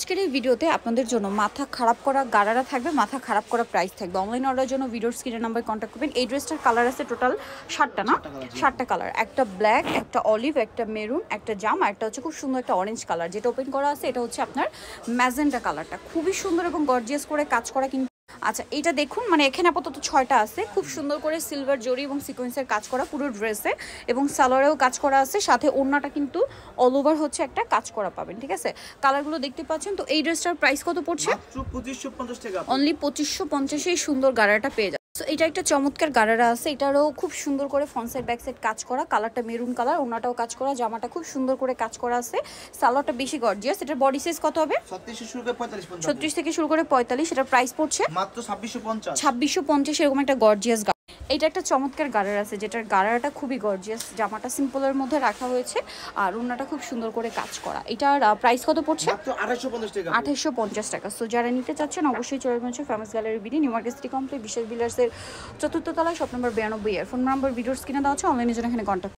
আজকের এই ভিডিওতে আপনাদের জন্য মাথা খারাপ করা গারারা থাকবে, মাথা খারাপ করা প্রাইস থাকবে। অনলাইন অর্ডারের জন্য ভিডিওর স্ক্রিনের নাম্বারে কন্ট্যাক্ট করবেন। এই ড্রেসটার কালার আছে টোটাল 7টা না, 7টা কালার। একটা ব্ল্যাক, একটা অলিভ, একটা মেরুন, একটা জাম, আর একটা হচ্ছে খুব সুন্দর একটা অরেঞ্জ কালার। যেটা ওপেন করা আছে এটা হচ্ছে আপনার ম্যাজেন্টা কালারটা, খুবই সুন্দর এবং গর্জিয়াস করে কাজ করা। কিন্তু আচ্ছা এটা দেখুন, মানে এখানে আপাতত 6টা আছে, খুব সুন্দর করে সিলভার জরি এবং সিকোয়েন্সের কাজ করা পুরো ড্রেসে, এবং সালোয়ারেও কাজ করা আছে, সাথে ওড়নাটা কিন্তু অল ওভার হচ্ছে একটা কাজ করা পাবেন। ঠিক আছে, কালারগুলো দেখতে পাচ্ছেন। তো এই ড্রেসটার প্রাইস কত পড়ছে? মাত্র 2550 টাকা, অনলি 2550 এই সুন্দর গারাটা পেয়ে যাবে। সো এটা একটা চমৎকার গারারা আছে, এটারও খুব সুন্দর করে ফ্রন্ট সাইড ব্যাক সাইড কাজ করা, কালারটা মেরুন কালার, ওড়নাটাও কাজ করা, জামাটা খুব সুন্দর করে কাজ করা আছে, সালোয়ারটা বেশি গর্জিয়াস। এটার বডি সাইজ কত হবে? 36 থেকে শুরু করে 45। এটার প্রাইস পড়ছে মাত্র 2650। 2650 এরকম একটা গর্জিয়াস। এটা একটা চমৎকার গারার আছে, যেটার গারাটা খুবই গর্জিয়াস, জামাটা সিম্পলের মধ্যে রাখা হয়েছে আর ওড়নাটা খুব সুন্দর করে কাজ করা। এটার প্রাইস কত পড়ছে? মাত্র 2850 টাকা। 2850 টাকা। সো যারা নিতে চাচ্ছেন অবশ্যই চলে যাবেন famous gallery BD, new market city complex, Bishal বিলার্সের 4র্থ তলায়, শপ নম্বর 92 এর। ফোন নাম্বার ভিডিওর স্ক্রিনে দেওয়া আছে, অনলাইনে জন্য এখানে কন্ট্যাক্ট